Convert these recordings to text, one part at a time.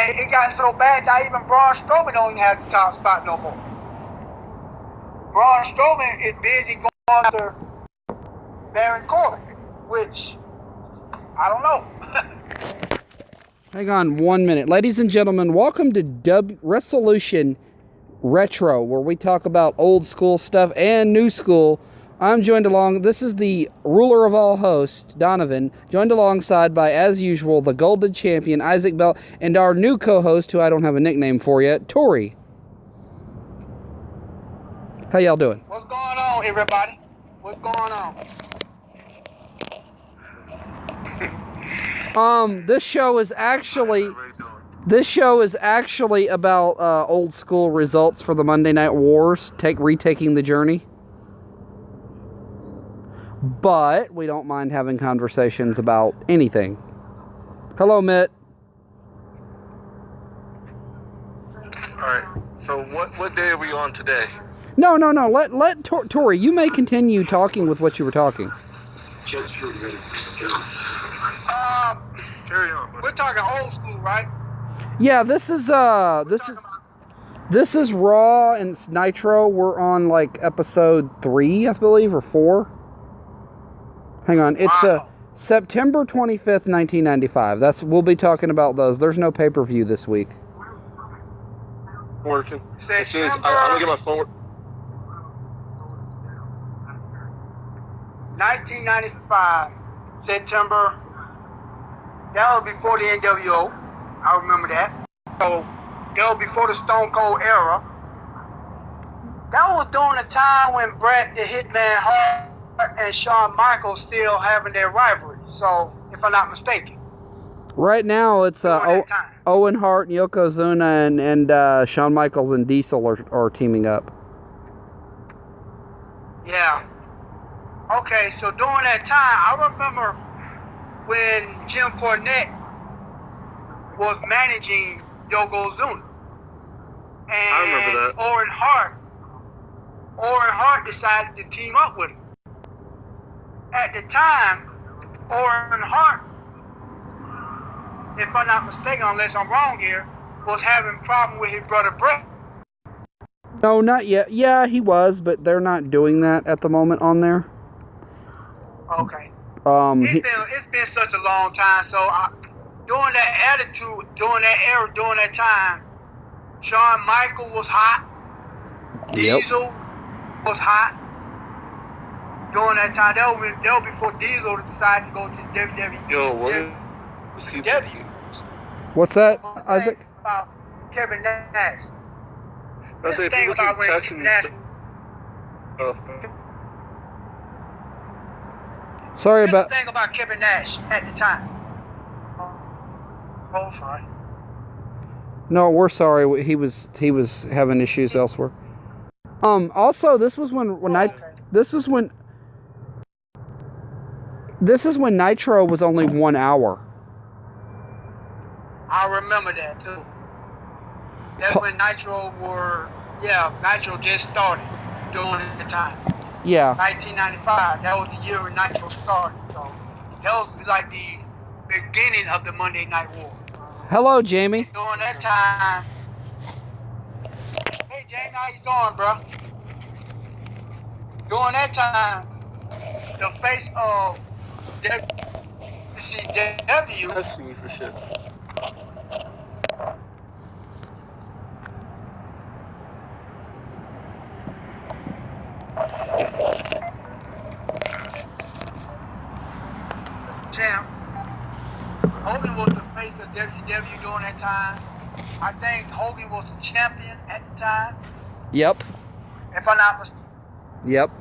And it got so bad that even Braun Strowman don't even have the top spot no more. Braun Strowman is busy going after Baron Corbin, which I don't know. Hang on 1 minute. Ladies and gentlemen, welcome to Wrestlution Retro, where we talk about old school stuff and new school. I'm joined along, this is the ruler of all hosts, Donovan, joined alongside by, as usual, the Golden Champion, Isaac Bell, and our new co-host, who I don't have a nickname for yet, Tori. How y'all doing? What's going on, everybody? What's going on? This show is actually about old school results for the Monday Night Wars, retaking the journey. But we don't mind having conversations about anything. Hello, Mitt. Alright, so what day are we on today? No. Let Tori, you may continue talking with what you were talking. Carry on, buddy. We're talking old school, right? Yeah, this is Raw and Nitro. We're on like episode 3, I believe, or 4. Hang on, it's September 25th, 1995. We'll be talking about those. There's no pay-per-view this week. Working. As soon as I'm gonna get my phone. 1995, September. That was before the NWO. I remember that. So that was before the Stone Cold era. That was during the time when Bret the Hitman Hart and Shawn Michaels still having their rivalry. So, if I'm not mistaken. Right now, it's Owen Hart and Yokozuna and Shawn Michaels and Diesel are teaming up. Yeah. Okay, so during that time, I remember when Jim Cornette was managing Yokozuna. And I remember that. Owen Hart decided to team up with him. At the time, Owen Hart, if I'm not mistaken, unless I'm wrong here, was having a problem with his brother Bret. No, not yet. Yeah, he was, but they're not doing that at the moment on there. Okay. It's been such a long time, so during that era, during that time, Shawn Michaels was hot. Yep. Diesel was hot. During that time, that was before Diesel decided to go to WWE. Yo, what? What's that, Isaac? About Kevin Nash. I say Thing people about keep when texting me. Nash. Sorry Here's about. the thing about Kevin Nash at the time. Oh, sorry. No, we're sorry. He was having issues elsewhere. Also, this was when This is when Nitro was only 1 hour. I remember that too. That's when Nitro just started during the time. Yeah. 1995. That was the year when Nitro started. So that was like the beginning of the Monday Night War. Hello, Jamie. During that time. Hey, Jamie, how you doing, bro? During that time, the face of WCW. That's me for shit. Champ. Hogan was the face of WCW during that time. I think Hogan was the champion at the time. Yep. If I'm not mistaken. Yep.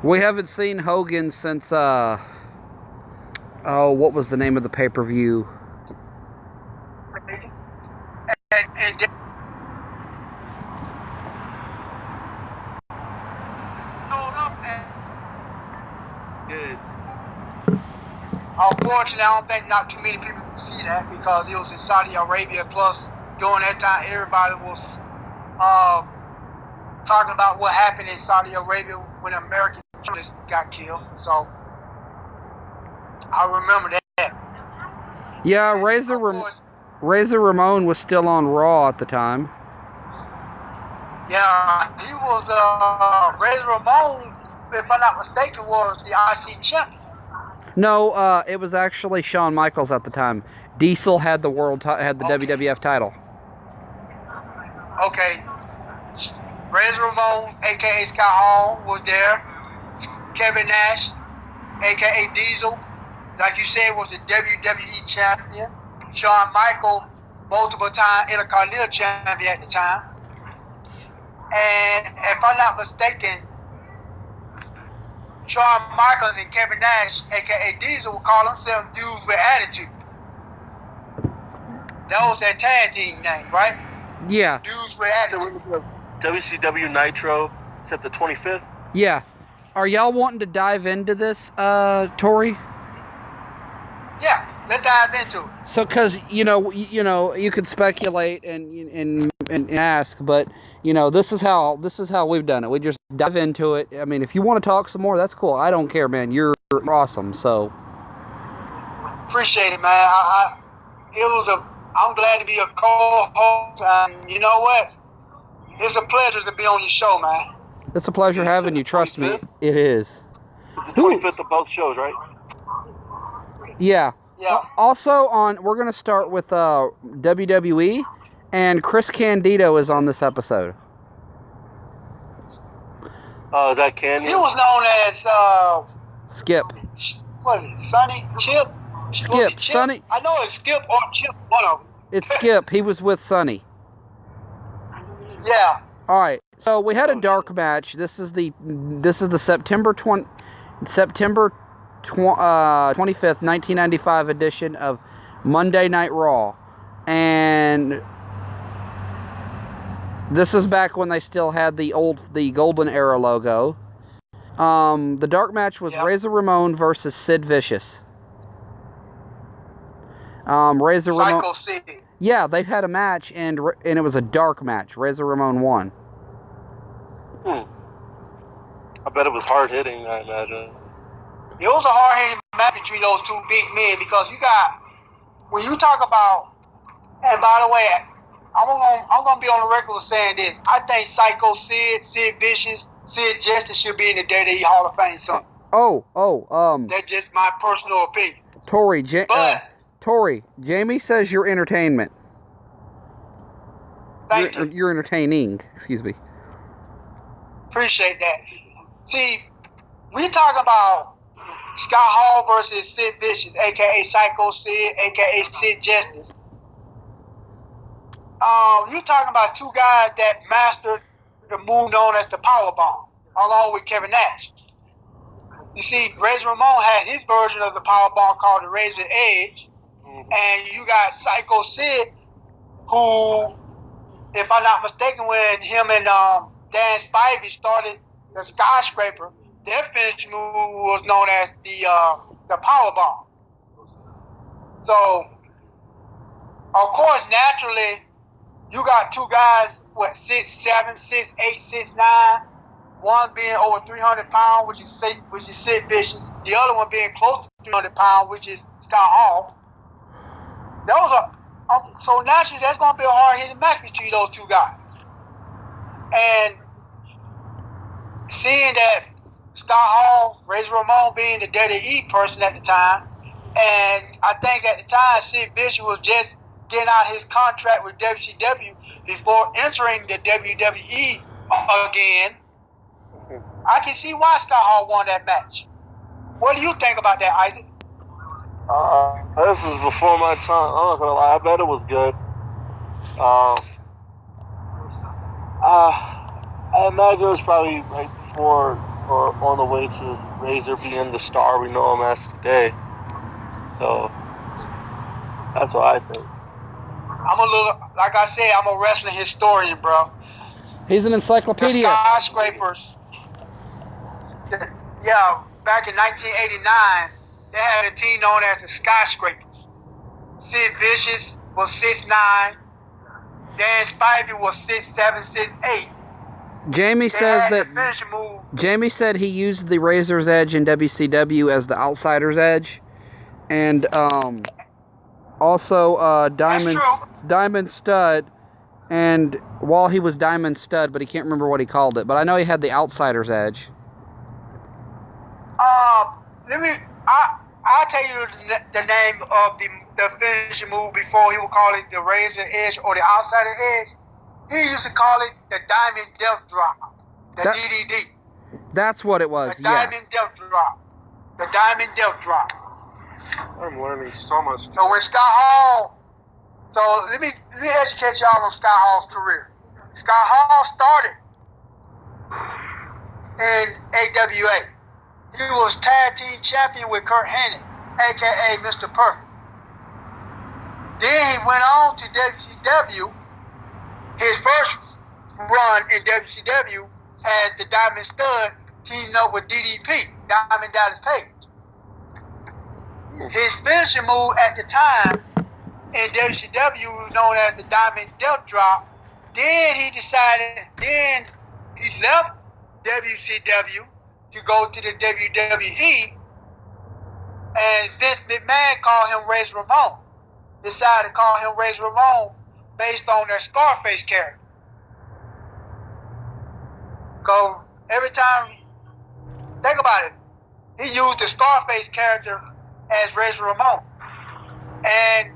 We haven't seen Hogan since, what was the name of the pay-per-view? And Good. unfortunately, I don't think not too many people see that because it was in Saudi Arabia. Plus, during that time, everybody was talking about what happened in Saudi Arabia when American journalists got killed. So, I remember that. Yeah, And, of course, Razor Ramon was still on Raw at the time. yeah, he was, Razor Ramon, if I'm not mistaken, was the IC champion. No, it was actually Shawn Michaels at the time. Diesel had the WWF title. Okay. Razor Ramon, a.k.a. Scott Hall, was there. Kevin Nash, a.k.a. Diesel, like you said, was the WWE champion. Shawn Michaels, multiple-time Intercontinental champion at the time. And if I'm not mistaken, Shawn Michaels and Kevin Nash, a.k.a. Diesel, would call themselves Dudes with Attitude. That was their tag team name, right? Yeah. Dudes with Attitude. WCW Nitro, except the 25th. Yeah. Are y'all wanting to dive into this, Tori? Yeah, let's dive into it. So, because you could speculate and ask, but this is how we've done it. We just dive into it. I mean, if you want to talk some more, that's cool. I don't care, man. You're awesome. So appreciate it, man. I'm glad to be a co-host, and you know what? It's a pleasure to be on your show, man. It's a pleasure having you. Trust me, it is. It's the 25th of both shows, right? Yeah. Yeah. Also we're gonna start with WWE, and Chris Candido is on this episode. Oh, is that Candy? He was known as Skip. What is it? Sonny? Chip? Skip. Chip? Sonny. I know it's Skip or Chip, one of them. It's Skip. He was with Sonny. Yeah. All right. So we had a dark match. This is the September 25th, 1995 edition of Monday Night Raw, and this is back when they still had the Golden Era logo. The dark match was Razor Ramon versus Sid Vicious. Razor Ramon. Psycho City. Yeah, they've had a match, and it was a dark match. Razor Ramon won. I bet it was hard hitting, I imagine. It was a hard-hitting match between those two big men, because when you talk about, and by the way, I'm gonna be on the record with saying this. I think Psycho Sid Vicious, Sid Justice should be in the WWE Hall of Fame soon. That's just my personal opinion. Tori, Jamie says you're entertainment. Thank you. You're entertaining. Excuse me. Appreciate that. See, we talk about Scott Hall versus Sid Vicious, a.k.a. Psycho Sid, a.k.a. Sid Justice. You're talking about two guys that mastered the move known as the Powerbomb, along with Kevin Nash. You see, Razor Ramon had his version of the Powerbomb called the Razor Edge, and you got Psycho Sid, who, if I'm not mistaken, when him and Dan Spivey started the Skyscraper, their finishing move was known as the Powerbomb. So, of course, naturally, you got two guys, 6'7", 6'8", 6'9", one being over 300 pounds, which is Sid Vicious, the other one being close to 300 pounds, which is Scott Hall. So naturally, that's going to be a hard-hitting match between those two guys. And seeing that Scott Hall, Razor Ramon being the WWE person at the time, and I think at the time Sid Vicious was just getting out his contract with WCW before entering the WWE again, I can see why Scott Hall won that match. What do you think about that, Isaac? This was before my time. I'm not gonna lie, I bet it was good. I imagine it was probably right before or on the way to Razor being the star we know him as today. So that's what I think. Like I said, I'm a wrestling historian, bro. He's an encyclopedia. The Skyscrapers. Yeah, back in 1989, they had a team known as the Skyscrapers. Sid Vicious was 6'9". Dan Spivey was 6'7", 6'8". Jamie said he used the Razor's Edge in WCW as the outsider's edge, and Also, That's true. Diamond Stud, and while he was Diamond Stud, but he can't remember what he called it. But I know he had the outsider's edge. I'll tell you the name of the finishing move before he would call it the razor edge or the outsider edge. He used to call it the diamond death drop, the DDD. That's what it was. The diamond death drop. The diamond death drop. I'm learning so much. So when Scott Hall, so let me educate y'all on Scott Hall's career. Scott Hall started in AWA. He was tag team champion with Kurt Hennig, aka Mr. Perfect. Then he went on to WCW. His first run in WCW as the Diamond Stud, teaming up with DDP, Diamond Dallas Page. His finishing move at the time in WCW was known as the Diamond Death Drop. Then he left WCW to go to the WWE, and Vince McMahon called him Razor Ramon. Decided to call him Razor Ramon based on their Scarface character. Because every time, think about it, he used the Scarface character as Razor Ramon. And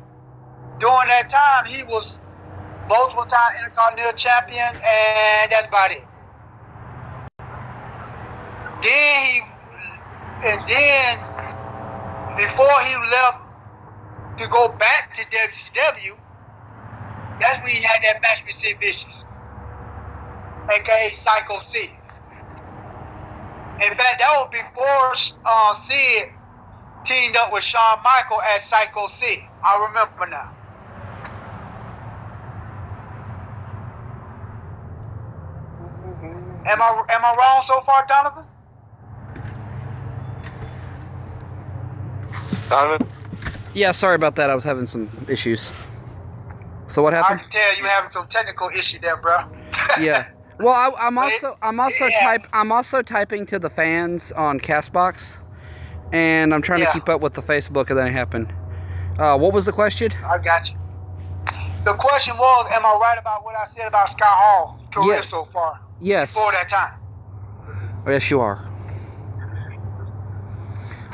during that time, he was multiple time Intercontinental Champion, and that's about it. Then before he left to go back to WCW, that's when he had that match with Sid Vicious, aka Psycho Sid. In fact, that was before Sid teamed up with Shawn Michaels as Psycho Sid. I remember now. Am I wrong so far, Donovan? Donovan? Yeah, sorry about that. I was having some issues. So what happened? I can tell you having some technical issue there, bro. Yeah. Well, I'm also typing to the fans on Castbox, and I'm trying to keep up with the Facebook, and then it happened. What was the question? I got you. The question was, am I right about what I said about Scott Hall's career so far? Yes. Before that time. Yes, you are.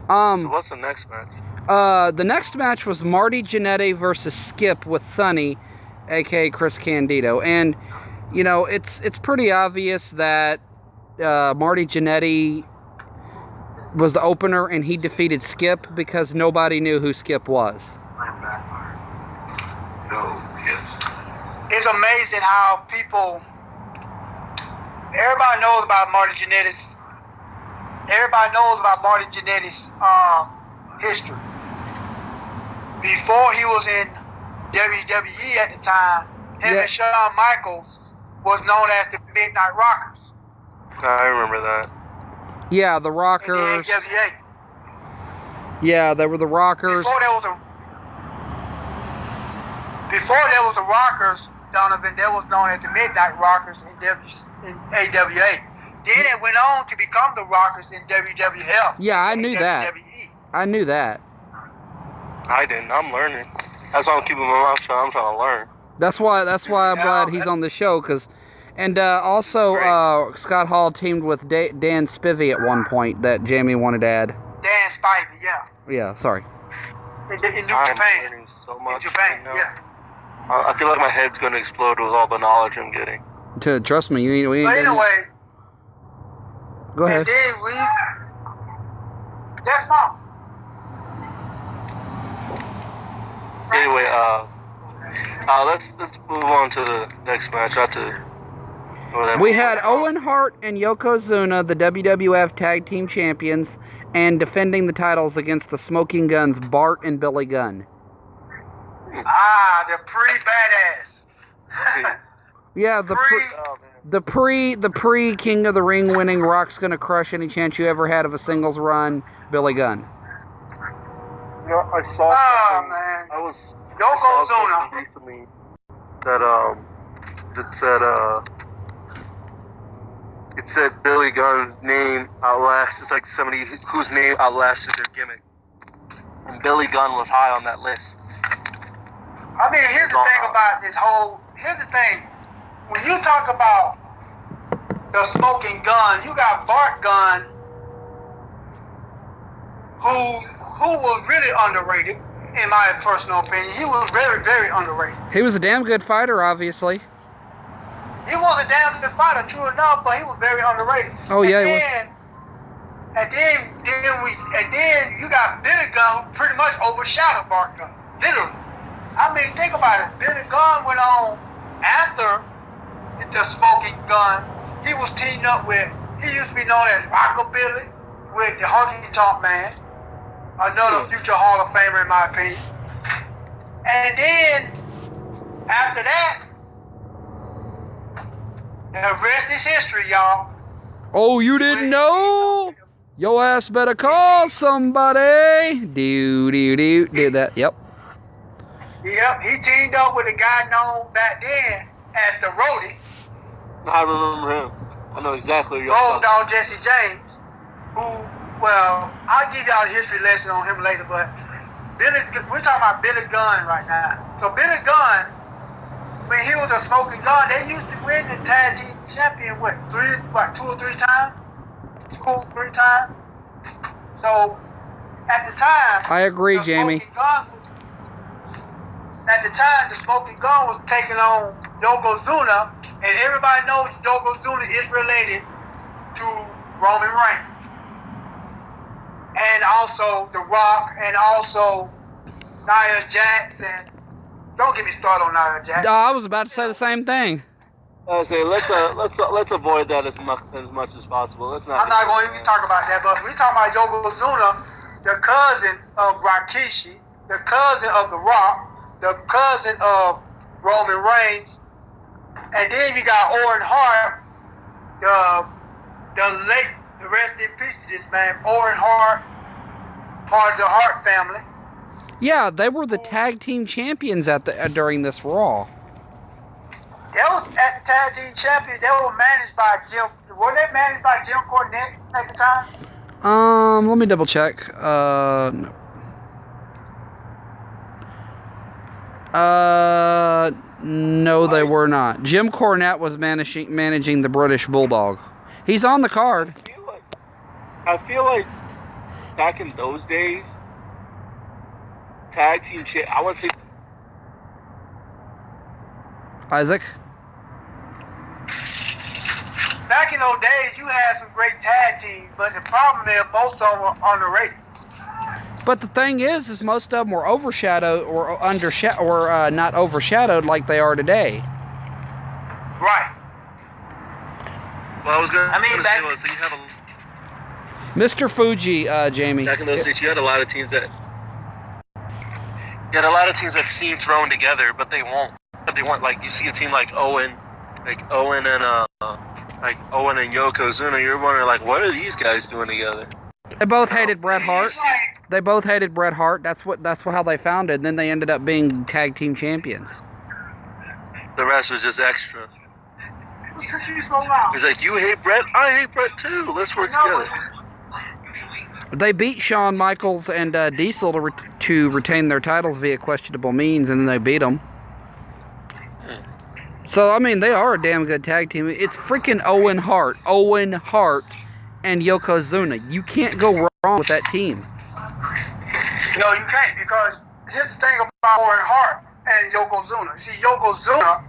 So what's the next match? The next match was Marty Jannetty versus Skip with Sonny, aka Chris Candido, and you know it's pretty obvious that Marty Jannetty was the opener and he defeated Skip because nobody knew who Skip was. It's amazing how everybody knows about Marty Jannetty's. Everybody knows about Marty Jannetty's history. Before he was in WWE at the time, him and Shawn Michaels was known as the Midnight Rockers. I remember that. Yeah, the Rockers. In the NWA. Yeah, they were the Rockers. Before there was the Rockers, Donovan, they was known as the Midnight Rockers in AWA. Then it went on to become the Rockers in WWF. Yeah, I knew that. I knew that. I didn't. I'm learning. That's why I'm keeping my mouth shut. I'm trying to learn. That's why I'm glad he's on the show, also Scott Hall teamed with Dan Spivey at one point that Jamie wanted to add. Dan Spivey, yeah. Yeah, sorry. In New I'm Japan. learning so much. In Japan, right now. yeah. I feel like my head's gonna explode with all the knowledge I'm getting. Trust me, we ain't But anyway. Go ahead. And then that's all. Anyway, let's move on to the next match. We had Owen Hart and Yokozuna, the WWF Tag Team Champions, and defending the titles against the Smoking Guns, Bart and Billy Gunn. The pre-badass. Yeah, the pre King of the Ring winning Rock's Gonna Crush any chance you ever had of a singles run, Billy Gunn. You know, I saw something. Man. I saw Yokozuna. something recently that it said Billy Gunn's name outlasts. It's like somebody whose name outlasted their gimmick, and Billy Gunn was high on that list. I mean, here's the thing about this whole. Here's the thing. When you talk about the smoking gun, you got Bart Gunn, who was really underrated, in my personal opinion. He was very, very underrated. He was a damn good fighter, obviously. He was a damn good fighter, true enough, but he was very underrated. Oh yeah, he was. And then you got Billy Gunn, who pretty much overshadowed Bart Gunn, literally. I mean, think about it. Billy Gunn went on after the smoking gun. He was teamed up with, he used to be known as Rockabilly, with the Honky Tonk Man, another future Hall of Famer in my opinion. And then, after that, the rest is history, y'all. Oh, you didn't know? Your ass better call somebody. Do that. Yep. Yep, he teamed up with a guy known back then as the Roadie. I remember him. I know exactly who you're Road talking Dog Jesse James, who, well, I'll give y'all a history lesson on him later, but we're talking about Billy Gunn right now. So Billy Gunn, when he was a smoking gun, they used to win the tag team champion, two or three times? 2 or 3 times? So, at the time, I agree, Jamie. At the time, the smoking gun was taking on Yokozuna, and everybody knows Yokozuna is related to Roman Reigns. And also The Rock, and also Nia Jax, and don't get me started on Nia Jax. I was about to say the same thing. Okay, let's avoid that as much as possible. Let's not. I'm not going to even talk about that, but we're talking about Yokozuna, the cousin of Rikishi, the cousin of The Rock, the cousin of Roman Reigns, and then you got Owen Hart, the rest in peace to this man, Owen Hart, part of the Hart family. Yeah, they were the tag team champions during this Raw. They were at the tag team champion. They were managed by Jim Cornette at the time? Let me double check. No, they were not. Jim Cornette was managing the British Bulldog. He's on the card. I feel like back in those days, tag team I want to say Isaac? Back in those days, you had some great tag teams, but the problem is most of them were underrated. But the thing is most of them were overshadowed or not overshadowed like they are today. Right. Well, I was going to back, say, so you have Mr. Fuji, Jamie. Back in those days, you had a lot of teams that seem thrown together, but they won't. But they weren't. Like, you see a team like Owen and Yokozuna, you're wondering, like, what are these guys doing together? They both hated Bret Hart. That's how they founded. And then they ended up being tag team champions. The rest was just extra. What took you so long? He's like, you hate Bret? I hate Bret too. Let's work together. They beat Shawn Michaels and Diesel to retain their titles via questionable means, and then they beat them. So, I mean, they are a damn good tag team. It's freaking Owen Hart, and Yokozuna. You can't go wrong with that team. No, you can't, because here's the thing about Owen Hart and Yokozuna. See, Yokozuna,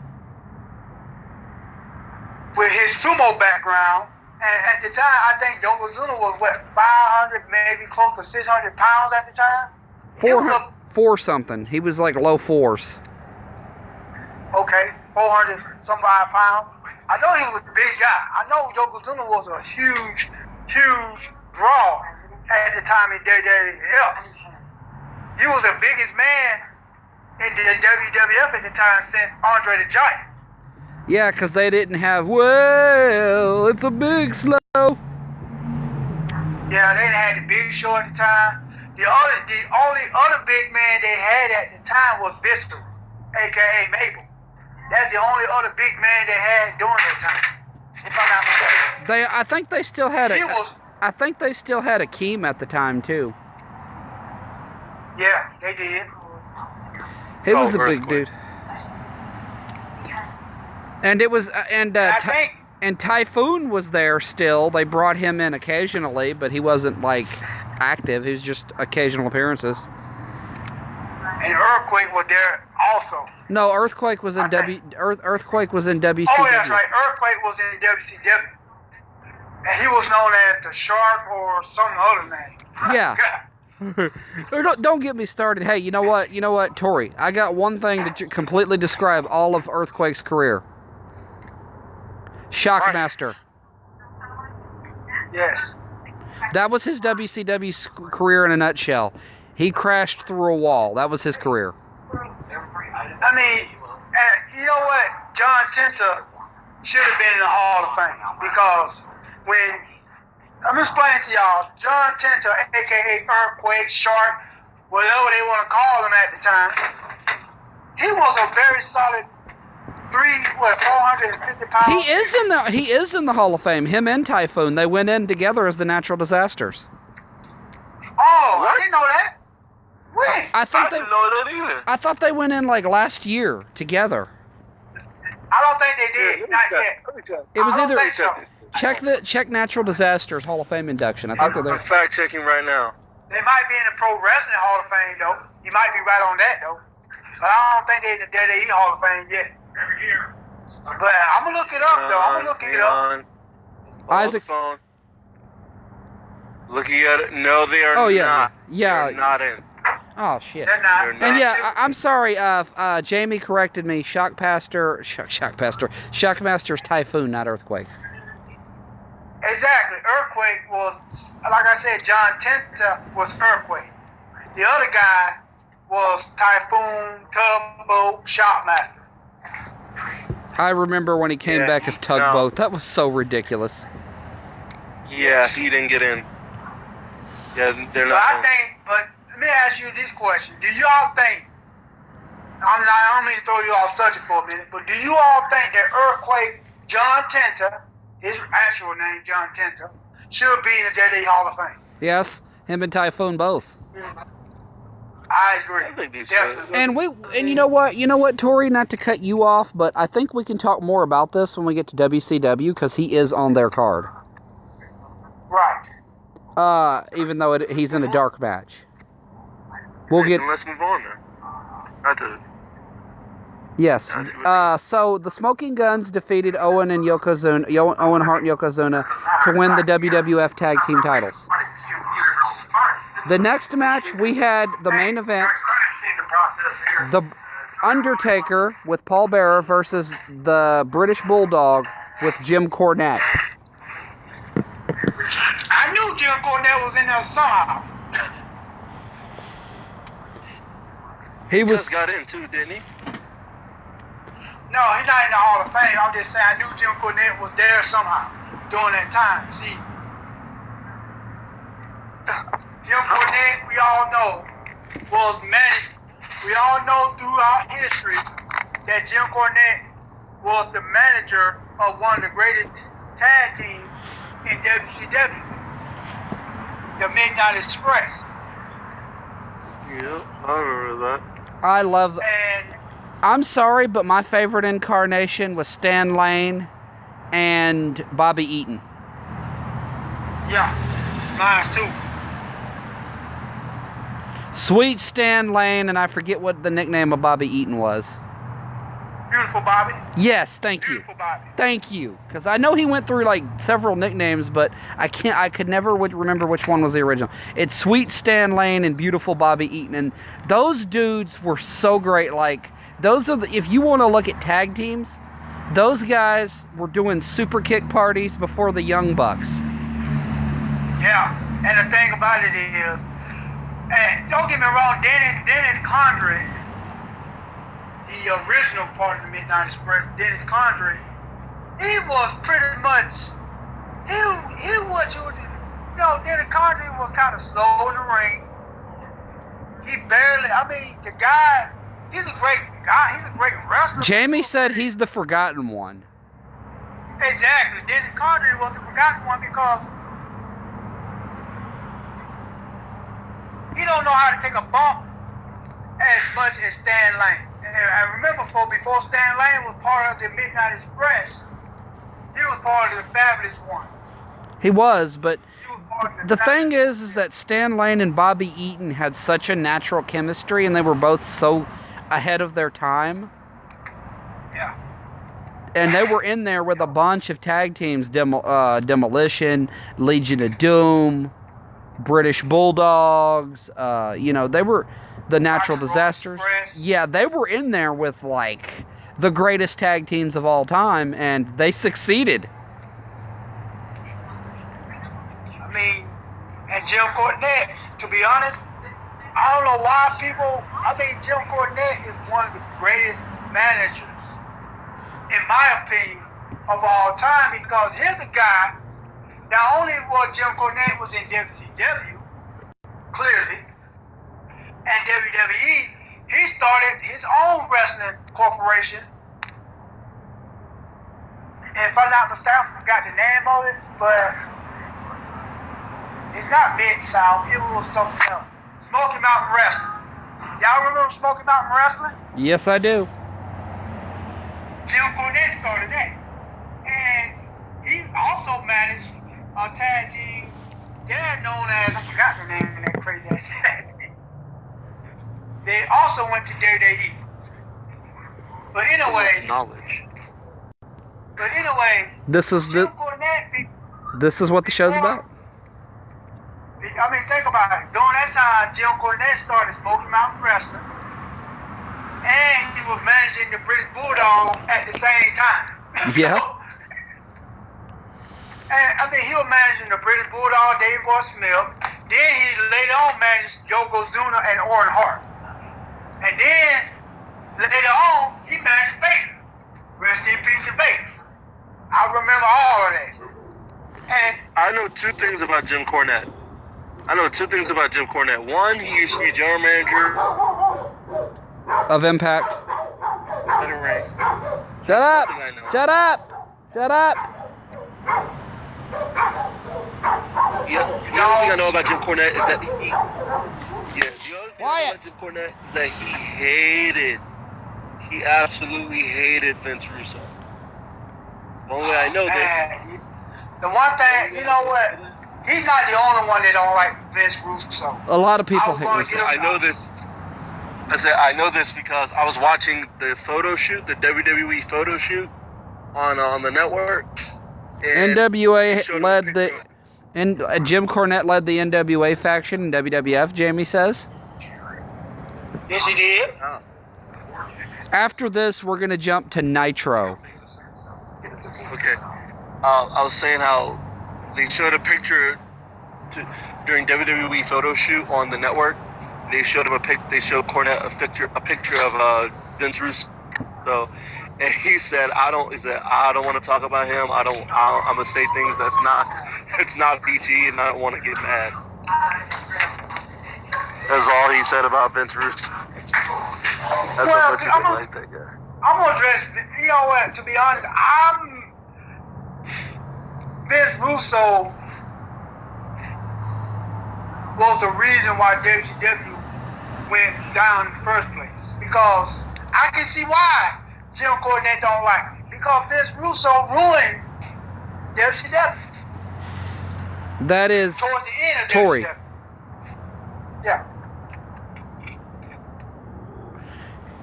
with his sumo background, and at the time, I think Yokozuna was, 500, maybe close to 600 pounds at the time? Four something. He was like low fours. Okay, 400 some odd pounds. I know he was a big guy. I know Yokozuna was a huge draw at the time in WWF. He was the biggest man in the WWF at the time since Andre the Giant. Yeah, because they didn't have, well, it's a big slow. Yeah, they had the Big Show at the time. The only other big man they had at the time was Viscera, a.k.a. Mabel. That's the only other big man they had during that time. If I'm not mistaken. I think they still had Akeem at the time too. Yeah, they did. He was a big Earthquake. dude. And it was I think Typhoon was there still. They brought him in occasionally, but he wasn't like active. He was just occasional appearances. and Earthquake was there also. No, Earthquake was in Earthquake was in WCW. Oh, that's right. Earthquake was in WCW. And he was known as the Shark or some other name. Yeah. Don't get me started. Hey, you know what, Tori? I got one thing to completely describe all of Earthquake's career. Shockmaster. Yes. That was his WCW career in a nutshell. He crashed through a wall. That was his career. I mean, and you know what? John Tenta should have been in the Hall of Fame because when I'm explaining to y'all, John Tenta, aka Earthquake, Shark, whatever they want to call him at the time, he was a very solid 450 pounds. He is in the Hall of Fame. Him and Typhoon, they went in together as the Natural Disasters. Oh, I didn't know that. When? I didn't know that either. I thought they went in like last year together. I don't think they did. Not yet. It was I don't either think so. check Natural Disasters Hall of Fame induction. I think they're I'm there. fact checking right now. They might be in the Pro Wrestling Hall of Fame though. You might be right on that though. But I don't think they're in the WWE Hall of Fame yet. But I'm gonna look it up though. I'm gonna look it up. Isaac. Phone. Looking at it. No, they are Oh yeah, not. yeah. They're not in. Oh shit. They're not. They're not. And yeah, I'm sorry. Jamie corrected me. Shockmaster's Typhoon, not Earthquake. Exactly. Earthquake was, like I said, John Tenta was Earthquake. The other guy was Typhoon, Tugboat, Shockmaster. I remember when he came back as Tugboat. That was so ridiculous. Yeah, he didn't get in. Yeah, they're But I not. think, but let me ask you this question. Do you all think, I don't mean to throw you off subject for a minute, but do you all think that Earthquake, John Tenta, his actual name, John Tenta, should be in the WWE Hall of Fame? Yes, him and Typhoon both. I agree. I think they should. Definitely. And you know what, Tori, not to cut you off, but I think we can talk more about this when we get to WCW because he is on their card. Right. Even though he's in a dark match. We'll get. Let's move on then. Not to. Yes. So the Smoking Guns defeated Owen and Owen Hart and Yokozuna to win the WWF Tag Team titles. The next match we had the main event, The Undertaker with Paul Bearer versus the British Bulldog with Jim Cornette. I knew Jim Cornette was in there somehow. He was. Just got in too, didn't he? No, he's not in the Hall of Fame. I'm just saying I knew Jim Cornette was there somehow during that time. See, Jim Cornette, we all know, was managed. We all know throughout history that Jim Cornette was the manager of one of the greatest tag teams in WCW, the Midnight Express. Yep, I remember that. I love. And I'm sorry, but my favorite incarnation was Stan Lane and Bobby Eaton. yeah, mine too. Sweet Stan Lane, and I forget what the nickname of Bobby Eaton was. Beautiful Bobby. Yes, thank you. Beautiful Bobby. Thank you. Because I know he went through like several nicknames, but I could never remember which one was the original. It's Sweet Stan Lane and Beautiful Bobby Eaton. And those dudes were so great. Like, those are if you want to look at tag teams, those guys were doing super kick parties before the Young Bucks. Yeah, and the thing about it is, and don't get me wrong, Dennis Condrey, the original part of the Midnight Express, Dennis Condrey, he was pretty much, he was, Dennis Condrey was kind of slow in the ring. He barely, the guy, he's a great guy, he's a great wrestler. Jamie said he's the forgotten one. Exactly, Dennis Condrey was the forgotten one because he don't know how to take a bump as much as Stan Lane. And I remember before Stan Lane was part of the Midnight Express, he was part of the Fabulous One. He was, but He was part of the thing is that Stan Lane and Bobby Eaton had such a natural chemistry, and they were both so ahead of their time. Yeah. And they were in there with a bunch of tag teams, Demolition, Legion of Doom, British Bulldogs, they were the Natural Disasters. Yeah, they were in there with, like, the greatest tag teams of all time, and they succeeded. I mean, and Jim Cornette, to be honest, I don't know why Jim Cornette is one of the greatest managers, in my opinion, of all time, because here's a guy, not only was Jim Cornette was in WCW, clearly, and WWE, he started his own wrestling corporation. And if I'm not mistaken, I forgot the name of it, but it's not Mid-South, it was something else. Smoky Mountain Wrestling. Y'all remember Smoky Mountain Wrestling? Yes, I do. Jim Cornette started that. And he also managed a tag team, they're known as, I forgot the name of that crazy ass tag team. They also went to WWE. But anyway, this is Jim Cornette, this is what the show's about. I mean, think about it. During that time, Jim Cornette started Smoky Mountain Wrestling, and he was managing the British Bulldogs at the same time. Yeah. And I mean, he was managing the British Bulldog, Dave Boy Smith. Then he later on managed Yokozuna and Owen Hart. And then later on, he managed Vader. Rest in peace to Vader. I remember all of that. And I know two things about Jim Cornette. One, he used to be general manager Of Impact. Let it ring. Shut up! Shut up! Shut up! Yeah, the other thing I know about Jim Cornette is that Jim Cornette is that he absolutely hated Vince Russo. The only way I know this. The one thing, you know what? He's not the only one that don't like Vince Russo. A lot of people hate Russo. I know this. I know this because I was watching the photo shoot, the WWE photo shoot on the network. And NWA led Jim Cornette led the NWA faction in WWF, Jamie says. Yes, he did. After this, we're going to jump to Nitro. Okay. I was saying how they showed a picture during WWE photo shoot on the network. They showed him They showed Cornette a picture of Vince Russo. So, and he said, I don't want to talk about him. I'm gonna say things it's not PG, and I don't want to get mad. That's all he said about Vince Russo. That's how much he didn't like that guy. I'm gonna address. You know what? To be honest, Vince Russo was the reason why WCW went down in the first place. Because I can see why Jim Cornette don't like him. Because Vince Russo ruined WCW. That is towards the end of Tori. WCW. Yeah.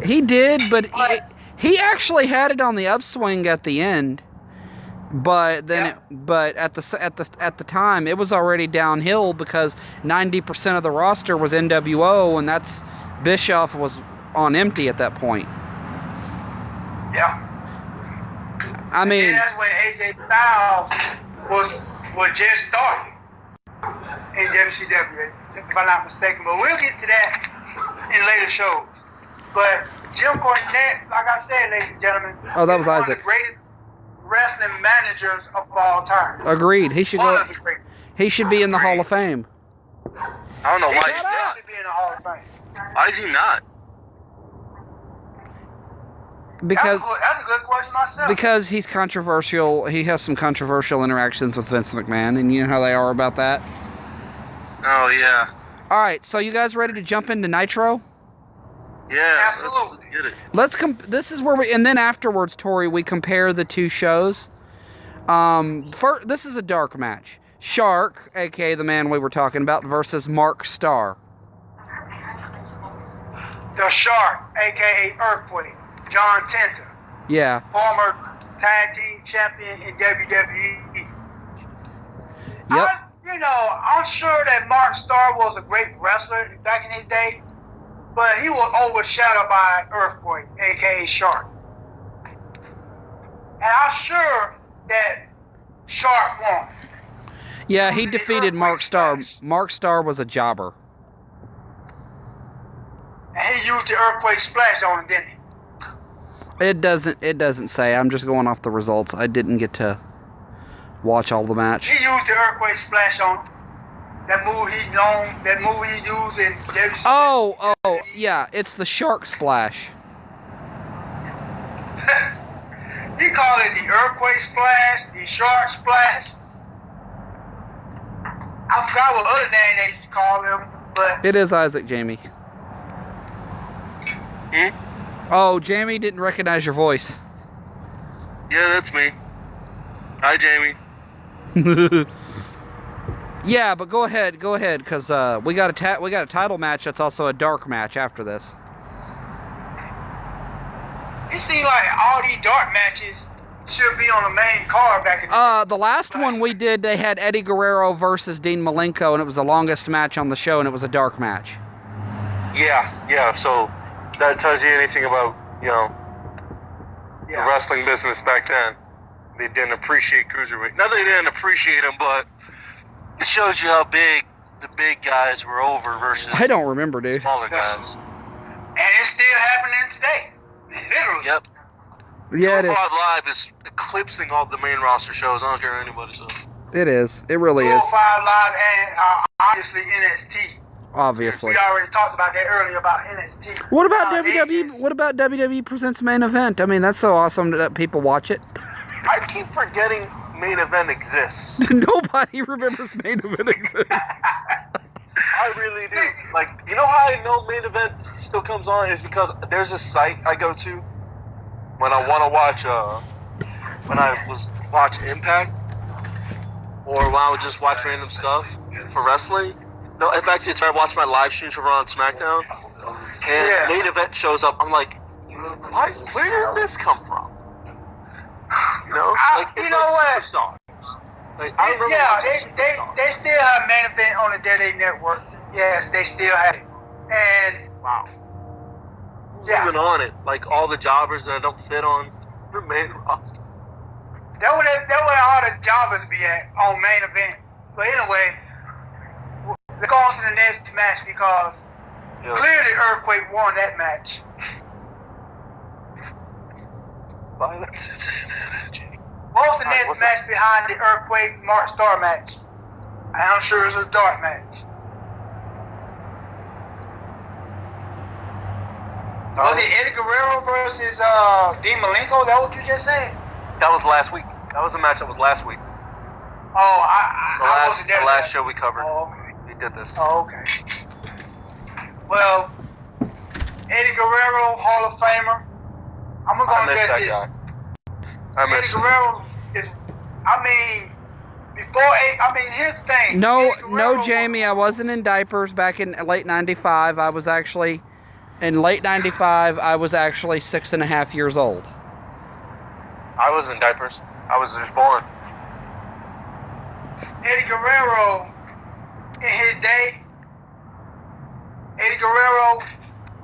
He did, but he actually had it on the upswing at the end. But then, at the time, it was already downhill because 90% of the roster was NWO, and that's Bischoff was on empty at that point. Yeah. I mean, and that's when AJ Styles was just starting in WCW, if I'm not mistaken. But we'll get to that in later shows. But Jim Cornette, like I said, ladies and gentlemen, that was is one Isaac. of the greatest wrestling managers of all time. Agreed. He should go. He should be in the Hall of Fame. I don't know why. He should definitely be in the Hall of Fame. Why is he not? Because that's a good question myself. Because he's controversial. He has some controversial interactions with Vince McMahon, and you know how they are about that. Oh yeah. All right. So you guys ready to jump into Nitro? Yeah, Absolutely. let's get it. This is where and then afterwards, Tori, we compare the two shows. This is a dark match. Shark, aka the man we were talking about, versus Mark Starr. The Shark, a.k.a. Earthquake, John Tenter. Yeah. Former tag team champion in WWE. Yep. I'm sure that Mark Starr was a great wrestler back in his day, but he was overshadowed by Earthquake, a.k.a. Shark. And I'm sure that Shark won. Yeah, he defeated Mark Starr. Mark Starr was a jobber. And he used the Earthquake Splash on him, didn't he? It doesn't say. I'm just going off the results. I didn't get to watch all the match. He used the Earthquake Splash on him. That move he used in WCW. Oh, yeah, it's the Shark Splash. He called it the Earthquake Splash, the Shark Splash. I forgot what other name they used to call him, but... It is Isaac, Jamie. Hmm? Oh, Jamie didn't recognize your voice. Yeah, that's me. Hi, Jamie. Yeah, but go ahead, because we got a title match that's also a dark match after this. It seemed like all these dark matches should be on the main card back in The last one we did, they had Eddie Guerrero versus Dean Malenko, and it was the longest match on the show, and it was a dark match. Yeah, so that tells you anything about, the wrestling business back then. They didn't appreciate Cruiserweight. Not that they didn't appreciate him, but it shows you how big the big guys were over versus I don't remember, dude. smaller guys. And it's still happening today. Literally. Yep. Yeah, it is. 205 Live is eclipsing all the main roster shows. I don't care what anybody says. It is. It really is. 205 Live and obviously NXT. Obviously. We already talked about that earlier about NXT. What about WWE? What about WWE Presents Main Event? I mean, that's so awesome that people watch it. I keep forgetting Main Event exists. Nobody remembers Main Event exists. I really do. Like, you know how I know Main Event still comes on is because there's a site I go to when I want to watch, watch Impact, or when I would just watch random stuff for wrestling. No, in fact, it's when I watch my live streams for Raw and SmackDown, and Main Event shows up. I'm like, where did this come from? Superstar. Like, I remember they still have Main Event on the Daily Network. Yes, they still have it. And wow. Even on it, like all the jobbers that don't fit on the main roster. That where all the jobbers be at on Main Event. But anyway, let's go on to the next match because clearly Earthquake won that match. Violence is in energy. What's the next match behind the Earthquake Mark Starr match? I'm sure it's a dark match. Was it Eddie Guerrero versus Dean Malenko? Is that what you just said? That was last week. That was the match that was last week. Oh, I wasn't there. The last show we covered. Oh, okay. We did this. Oh, okay. Well, Eddie Guerrero, Hall of Famer. I'm going to address this. Eddie Guerrero is, here's the thing. No, Jamie, I wasn't in diapers back in late 95. In late 95, I was actually 6.5 years old. I was in diapers. I was just born. Eddie Guerrero, in his day, Eddie Guerrero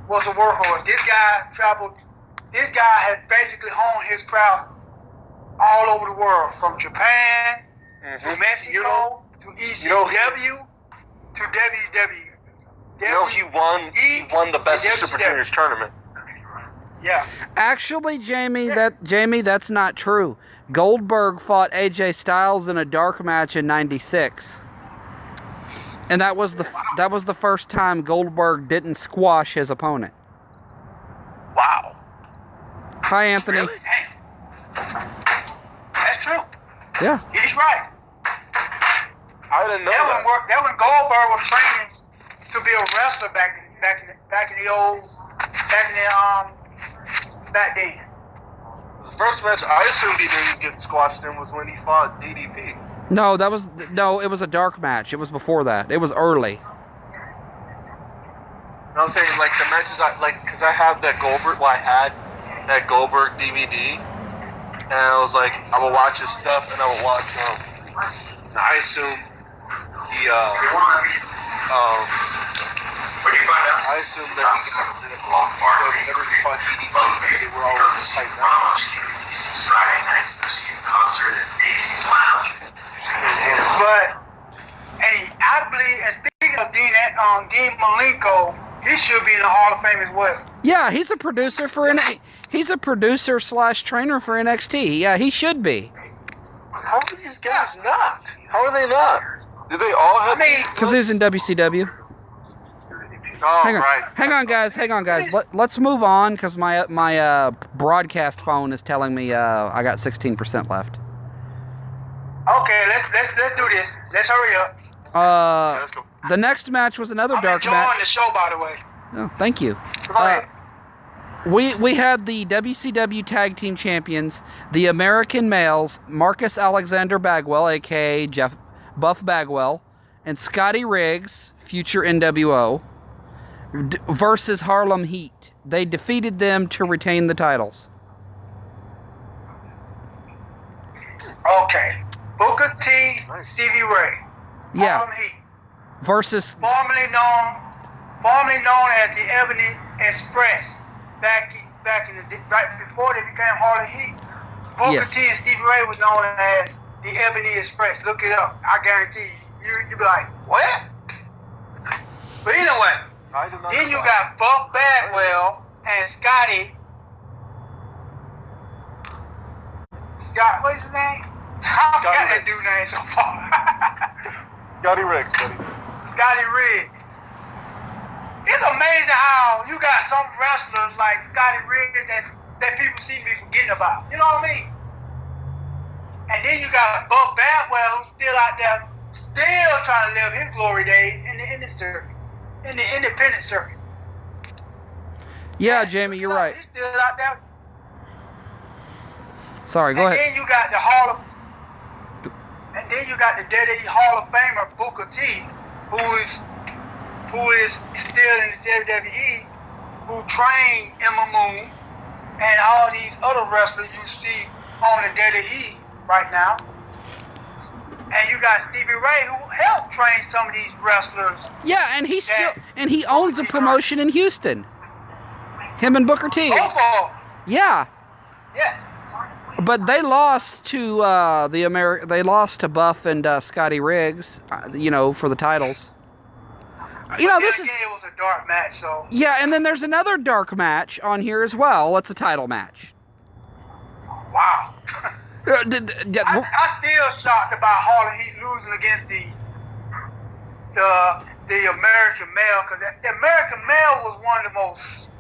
was a workhorse. This guy had basically honed his craft all over the world, from Japan to Mexico to ECW to WWE. He won the Best of Super Juniors tournament. Yeah. Actually, Jamie, that's not true. Goldberg fought AJ Styles in a dark match in '96, and that was the first time Goldberg didn't squash his opponent. Wow. Hi, Anthony. Really? That's true. Yeah. He's right. I didn't know that. That when Goldberg was training to be a wrestler back in the old back then. The first match I assumed he didn't get squashed in was when he fought DDP. No, it was a dark match. It was before that. It was early. I'm saying, like, the matches because I have that Goldberg, I had that Goldberg DVD, and I was like, I would watch his stuff, and I would watch, I assume he, I assume that he whenever he fought DDP, they were always tight matches. But, hey, I believe, and speaking of Dean Malenko, he should be in the Hall of Fame as well. Yeah, he's a producer / trainer for NXT. Yeah, he should be. How are these guys not? How are they not? Do they all have? Because he was in WCW. Oh, Hang on, right. hang on, guys. Let's move on because my broadcast phone is telling me I got 16% left. Okay, let's do this. Let's hurry up. Let's go. The next match was another dark match. I'm enjoying the show, by the way. Oh, thank you. We had the WCW Tag Team Champions, the American Males, Marcus Alexander Bagwell, a.k.a. Buff Bagwell, and Scotty Riggs, future NWO, versus Harlem Heat. They defeated them to retain the titles. Okay. Booker T, Stevie Ray. Yeah. Harlem Heat. Versus... Formerly known as the Ebony Express. Back in the right before they became Harlem Heat. Booker T and Stevie Ray was known as the Ebony Express. Look it up. I guarantee you'll be like, what? But anyway, then you got Buff Bagwell and Scotty. What's his name? I forgot that dude's name so far. Scotty Riggs, buddy. Scotty Riggs. It's amazing how you got some wrestlers like Scotty Riggs that people seem to be forgetting about. You know what I mean? And then you got Buff Bagwell who's still out there, still trying to live his glory days in the independent circuit. Yeah, Jamie, you're right. He's still out there. Sorry, go ahead. And then you got the WWE Hall of Famer Booker T, who is still in the WWE, who trained Emma Moon and all these other wrestlers you see on the WWE right now. And you got Stevie Ray, who helped train some of these wrestlers. Yeah, and he owns a promotion in Houston. Him and Booker T. Both of them. Yeah. Yes. But they lost to they lost to Buff and Scotty Riggs, for the titles. It was a dark match, so. Yeah, and then there's another dark match on here as well. It's a title match. Wow. I'm still shocked about Harlem Heat losing against the American Male, because the American Male was one of the most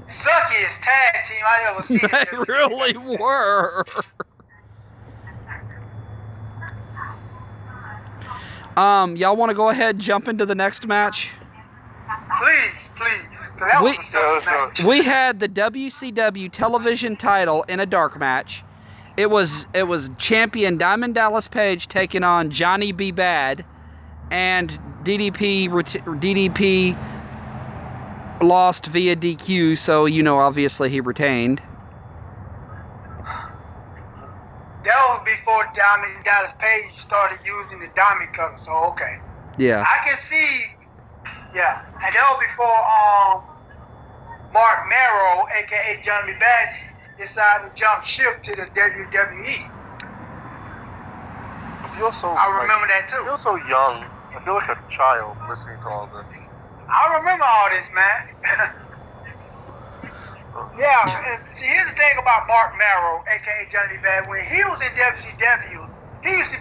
suckiest tag team I ever seen. They really were. Y'all want to go ahead and jump into the next match? Please. That was a sucky match. We had the WCW television title in a dark match. It was champion Diamond Dallas Page taking on Johnny B. Bad, and DDP lost via DQ, so obviously he retained. That was before Diamond Dallas Page started using the diamond cutter, so okay. Yeah. I can see, yeah. And that was before Mark Merrow, a.k.a. Johnny B. Bad, decided to jump ship to the WWE. I remember that too. I feel so young. I feel like a child listening to all this. I remember all this, man. Yeah, and see, here's the thing about Mark Merrow, a.k.a. Johnny Bad. When he was in WCW, he used to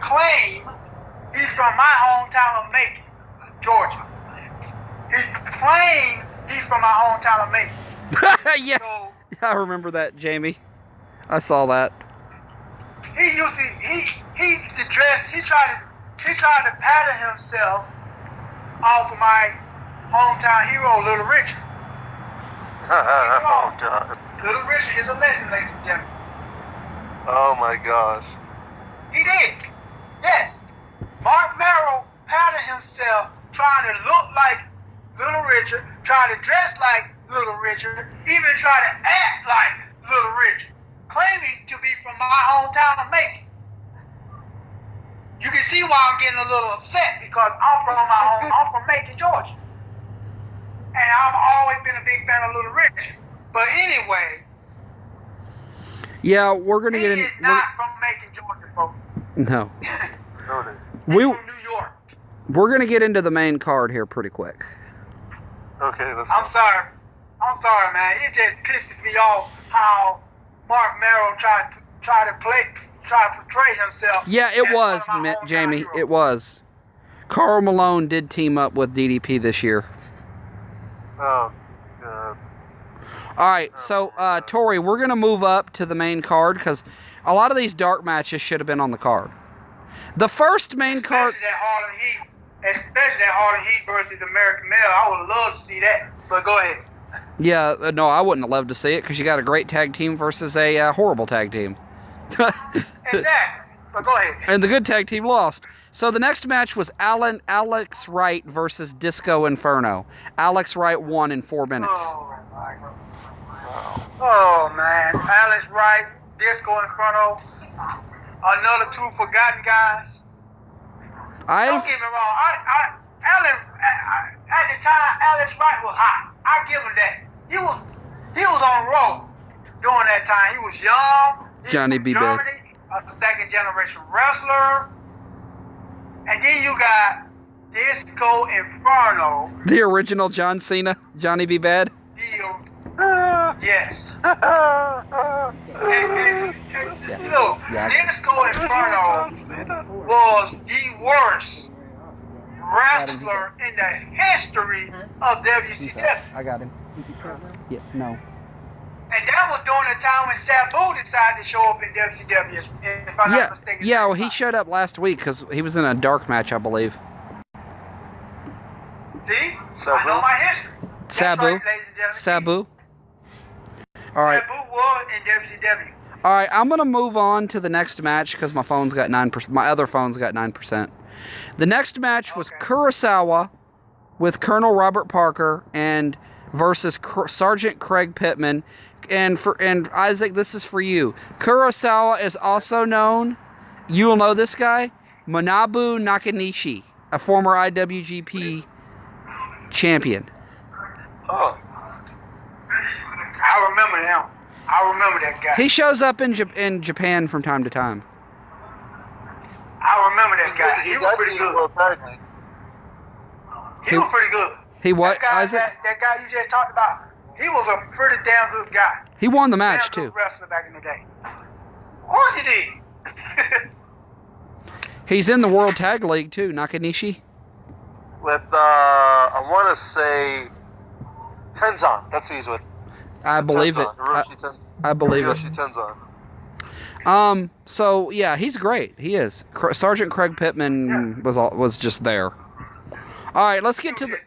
claim he's from my hometown of Macon, Georgia. He claimed he's from my hometown of Macon. Yeah, so, I remember that, Jamie. I saw that. He used to dress. He tried to pattern himself off of my hometown hero, Little Richard. Oh God. Little Richard is a legend, ladies and gentlemen. Oh my gosh. He did. Yes. Mark Merrill patterned himself trying to look like Little Richard, trying to dress like Little Richard, even try to act like Little Richard, claiming to be from my hometown of Macon. You can see why I'm getting a little upset because I'm from Macon, Georgia. And I've always been a big fan of Little Richard. But anyway, Yeah, we're gonna he get in. is not from Macon, Georgia, folks. No, He's we from New York. we're gonna get into the main card here pretty quick. Okay, let's I'm sorry. I'm sorry, man. It just pisses me off how Mark Merrill tried to portray himself. Yeah, it as was, one of my hometown Jamie. heroes. It was. Karl Malone did team up with DDP this year. Oh God. All right, so Tori, we're gonna move up to the main card because a lot of these dark matches should have been on the card. The first main card. Especially that Harlem Heat versus American Male. I would love to see that. But go ahead. Yeah, no, I wouldn't have loved to see it because you got a great tag team versus a horrible tag team. Exactly. But go ahead. And the good tag team lost. So the next match was Alex Wright versus Disco Inferno. Alex Wright won in 4 minutes. Oh, my God. Oh, man. Alex Wright, Disco Inferno, another two forgotten guys. Don't get me wrong. At the time, Alex Wright was hot. I give him that. He was on the road during that time. He was young. Johnny B. Bad. Germany, a second generation wrestler. And then you got Disco Inferno. The original John Cena, Johnny B. Bad. Yes. Look, Disco Inferno was the worst wrestler in the history of WCW. I got him. Yeah, no. And that was during the time when Sabu decided to show up in WCW, if I'm not mistaken. Yeah, well, he showed up last week because he was in a dark match, I believe. See? I know my history. That's Sabu. right, ladies and gentlemen. Sabu. All right. Sabu was in WCW. All right, I'm gonna move on to the next match because my phone's got 9%. My other phone's got 9%. The next match was Kurosawa with Colonel Robert Parker and versus Sergeant Craig Pittman. And Isaac, this is for you. Kurosawa is also known, you will know this guy, Manabu Nakanishi, a former IWGP champion. Oh. I remember him. I remember that guy. He shows up in Japan from time to time. I remember that guy. He was pretty good. He was pretty good. He what, that guy, Isaac? That guy you just talked about, he was a pretty damn good guy. He won the match, damn too. good wrestler back in the day. Of course he did. He's in the World Tag League, too, Nakanishi. With, I want to say, Tenzan. That's who he's with. I believe it. I believe it. So yeah, he's great. He is. Sergeant Craig Pittman was just there. All right, let's get to the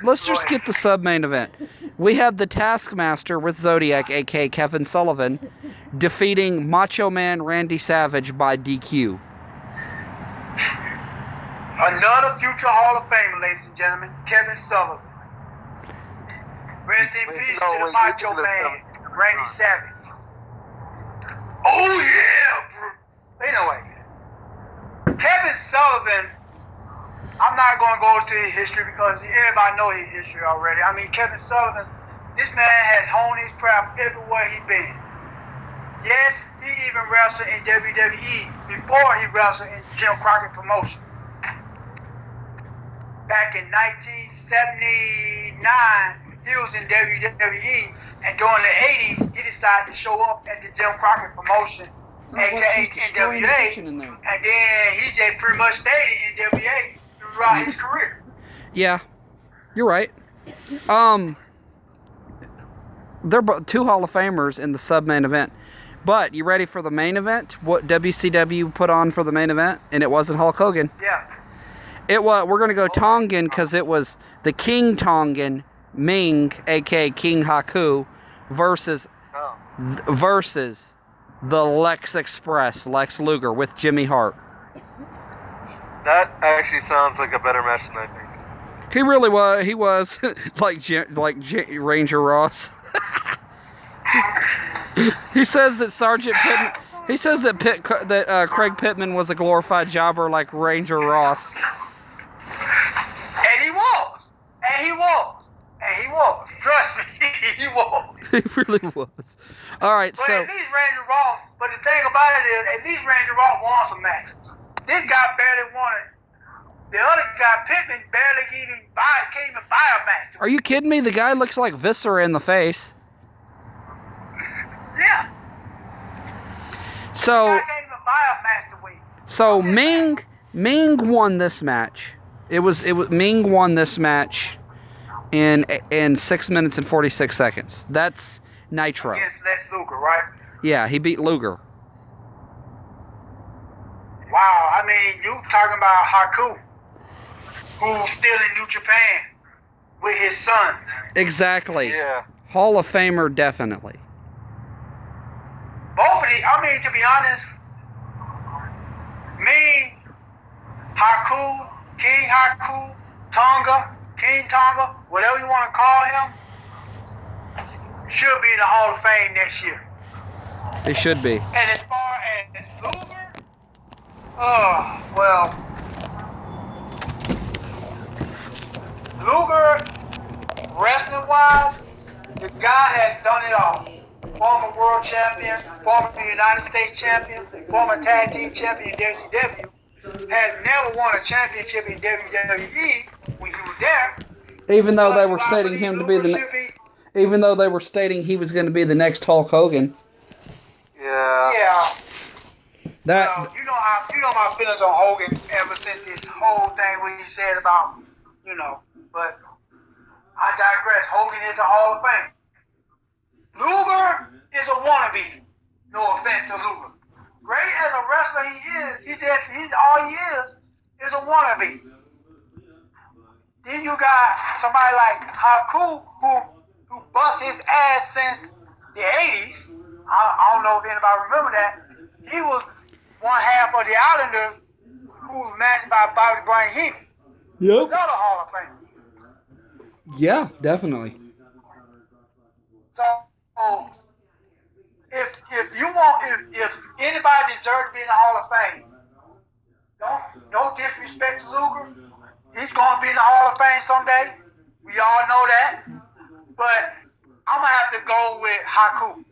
let's just get the sub main event. We have the Taskmaster with Zodiac, aka Kevin Sullivan, defeating Macho Man Randy Savage by DQ. Another future Hall of Famer, ladies and gentlemen, Kevin Sullivan. Rest in peace to the Macho Man, Randy Savage. Oh yeah, bro. Anyway, Kevin Sullivan, I'm not going to go into his history because everybody knows his history already. I mean, Kevin Sullivan, this man has honed his craft everywhere he's been. Yes, he even wrestled in WWE before he wrestled in Jim Crockett Promotion. Back in 1979, he was in WWE, and during the 80s, he decided to show up at the Jim Crockett Promotion, aka NWA, and then he just pretty much stayed in NWA throughout his career. Yeah, you're right. They're two Hall of Famers in the sub-main event. But, you ready for the main event? What WCW put on for the main event? And it wasn't Hulk Hogan. Yeah. We're gonna go Tongan because it was the King Tongan Ming, aka King Haku, versus the Lex Express, Lex Luger with Jimmy Hart. That actually sounds like a better match than I think. He really was. He was like Ranger Ross. He says that Sergeant Pittman. He says that Craig Pittman was a glorified jobber like Ranger Ross. And he was. And he was. And he was. Trust me, he was. He really was. All right, but so. At least Ranger Ross. But the thing about it is, at least Ranger Ross won some matches. This guy barely won it. The other guy, Pittman, barely can't even buy a match. Are you kidding me? The guy looks like Viscera in the face. Yeah. So. The guy can't even buy a match to win. So Ming won this match. Ming won this match in 6 minutes and 46 seconds. That's Nitro. Against Lex Luger, right? Yeah, he beat Luger. Wow, I mean, you talking about Haku, who's still in New Japan with his sons. Exactly. Yeah. Hall of Famer, definitely. Both of these, I mean, to be honest, me, Haku, King Haku, Tonga, King Tonga, whatever you want to call him, should be in the Hall of Fame next year. They should be. And as far as Luger, well, Luger, wrestling-wise, the guy has done it all. Former world champion, former United States champion, former tag team champion in WCW, has never won a championship in WWE when he was there. Even though they were stating him to be even though they were stating he was going to be the next Hulk Hogan. Yeah. That. Well, you know my feelings on Hogan ever since this whole thing when he said about, but I digress. Hogan is a Hall of Fame. Luger is a wannabe. No offense to Luger. Great as a wrestler he is, he's all he is a wannabe. Then you got somebody like Haku who bust his ass since the 80s. I don't know if anybody remember that. He was one half of the Islanders who was managed by Bobby Brain Heenan. Yep. Another Hall of Fame. Yeah, definitely. So if anybody deserves to be in the Hall of Fame, don't disrespect Luger. He's gonna be in the Hall of Fame someday. We all know that. But I'm gonna have to go with Haku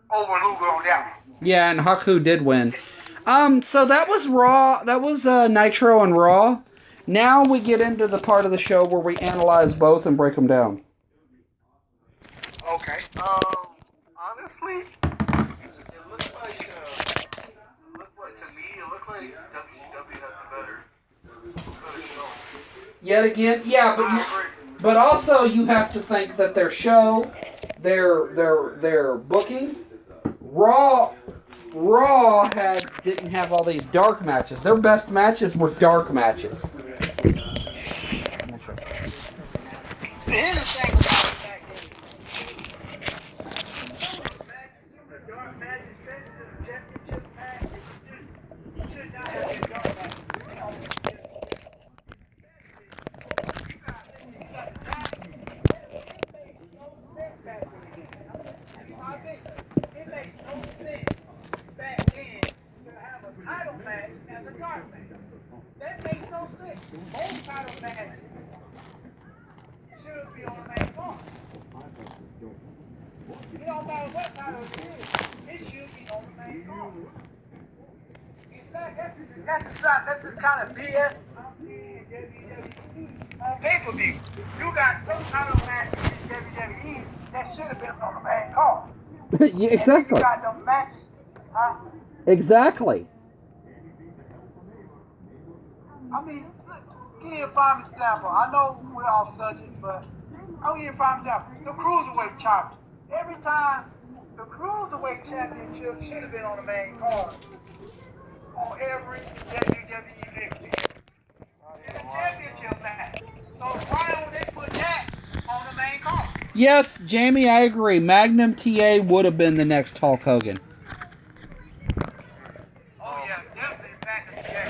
over Luger on that one. Yeah, and Haku did win. So that was Raw. That was Nitro and Raw. Now we get into the part of the show where we analyze both and break them down. Okay. Honestly, it looks like to me, it looks like WCW has a better show. Yet again, yeah, but also you have to think that their show, their booking, Raw didn't have all these dark matches. Their best matches were dark matches. Here's the thing about it back then. The dark match, especially the championship match, you should not have these dark matches. It makes no sense back then to have a title match as a dark match. That makes no sense. Both title matches should be on the main card. It don't matter what title it is, it should be on the main card. In fact, that's the kind of BS I'm seeing in WWE on pay-per-view. You got some title matches in WWE that should have been on the main card. Yeah, exactly. You got them matches, huh? Exactly. I mean, look, give you a prime example. I know we're off subject, but I'll give you a prime example. The Cruiserweight Championship. Every time, the Cruiserweight Championship should have been on the main card on every WWE pay-per-view. championship match. So why don't they put that on the main card? Yes, Jamie, I agree. Magnum TA would have been the next Hulk Hogan. Oh yeah, definitely Magnum TA.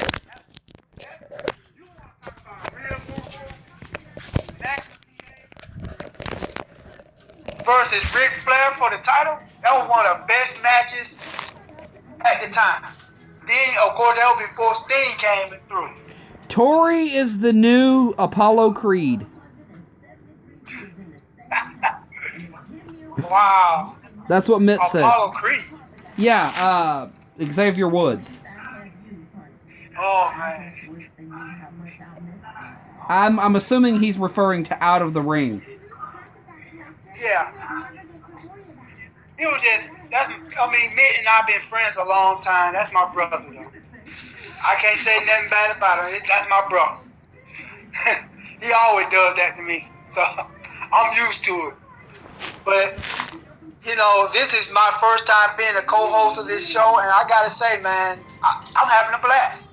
You want to talk about a real move? Magnum TA versus Ric Flair for the title. That was one of the best matches at the time. Then, of course, that was before Sting came through. Tori is the new Apollo Creed. Wow. That's what Mitt said. Apollo Creed. Yeah, Xavier Woods. Oh, man. I'm assuming he's referring to Out of the Ring. Yeah. It was just, Mitt and I have been friends a long time. That's my brother, though. I can't say nothing bad about him. That's my brother. He always does that to me. So, I'm used to it. But, you know, this is my first time being a co-host of this show, and I gotta say, man, I'm having a blast.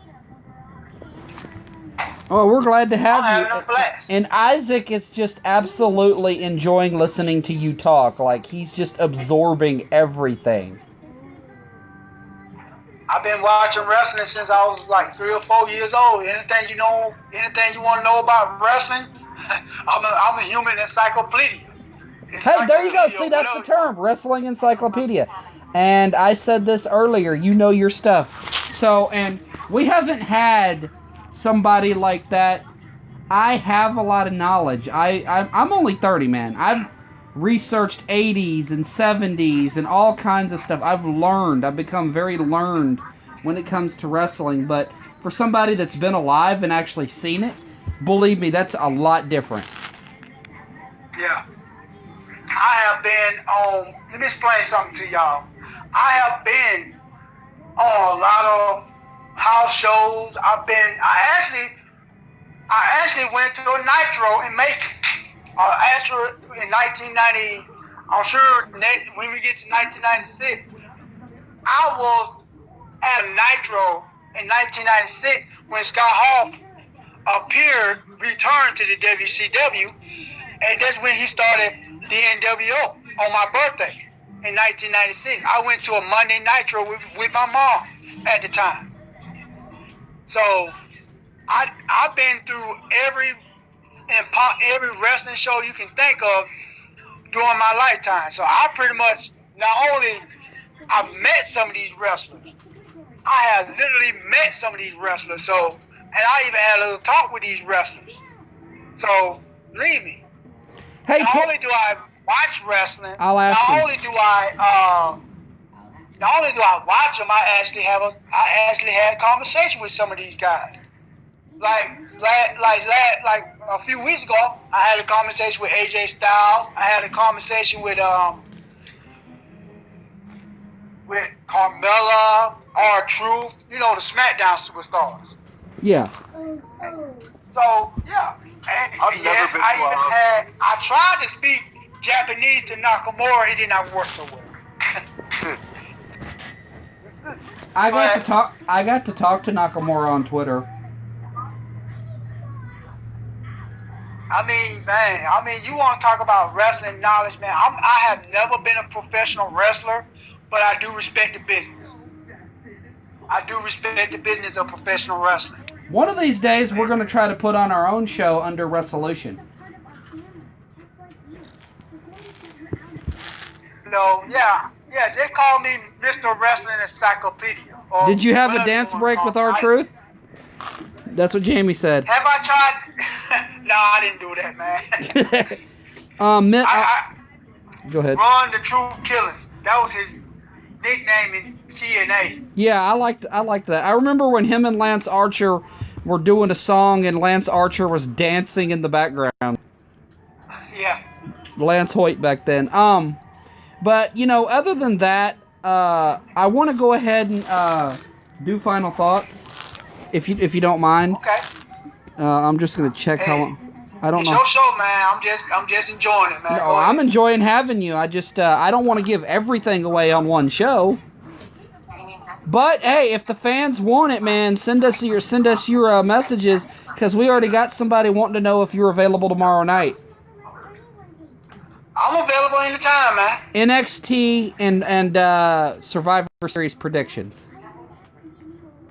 Oh, we're glad to have I'm you. having a blast. And Isaac is just absolutely enjoying listening to you talk. Like, he's just absorbing everything. I've been watching wrestling since I was like 3 or 4 years old. Anything you want to know about wrestling, I'm a human encyclopedia. Hey, there you go. See, that's the term, wrestling encyclopedia. And I said this earlier, you know your stuff. So, and we haven't had somebody like that. I have a lot of knowledge. I'm only 30, man. I've researched 80s and 70s and all kinds of stuff. I've become very learned when it comes to wrestling. But for somebody that's been alive and actually seen it, believe me, that's a lot different. Yeah. I have been on, let me explain something to y'all. I have been on a lot of house shows. I actually went to a Nitro in Macon. Actually, in 1990, I'm sure when we get to 1996, I was at a Nitro in 1996 when Scott Hall returned to the WCW, and that's when he started the NWO on my birthday in 1996. I went to a Monday Nitro with my mom at the time. So I've been through every wrestling show you can think of during my lifetime. So I pretty much I've met some of these wrestlers. I have literally met some of these wrestlers. So, and I even had a little talk with these wrestlers. So, believe me. Hey, not only do I watch wrestling, I'll ask not you. only do I watch them, I actually had a conversation with some of these guys. Like a few weeks ago, I had a conversation with AJ Styles. I had a conversation with Carmella, R-Truth, you know, the SmackDown superstars. Yeah. So yeah, and yes, I tried to speak Japanese to Nakamura. It did not work so well. I got to talk to Nakamura on Twitter. I mean, you want to talk about wrestling knowledge, man. I have never been a professional wrestler, but I do respect the business. I do respect the business of professional wrestling. One of these days, we're going to try to put on our own show under Wrestlution. So, yeah, they call me Mr. Wrestling Encyclopedia. Did you have a dance break with R-Truth? That's what Jamie said. Have I tried? No, I didn't do that, man. Go ahead. Ron the True Killer. That was his nickname in TNA. Yeah, I liked that. I remember when him and Lance Archer were doing a song and Lance Archer was dancing in the background. Yeah. Lance Hoyt back then. But, you know, other than that, I want to go ahead and do final thoughts, if you don't mind. Okay. I'm just gonna check how long. I don't know. It's your show, man. I'm just enjoying it, man. No, I'm enjoying having you. I don't want to give everything away on one show. But hey, if the fans want it, man, send us your messages, because we already got somebody wanting to know if you're available tomorrow night. I'm available anytime, man. NXT and Survivor Series predictions.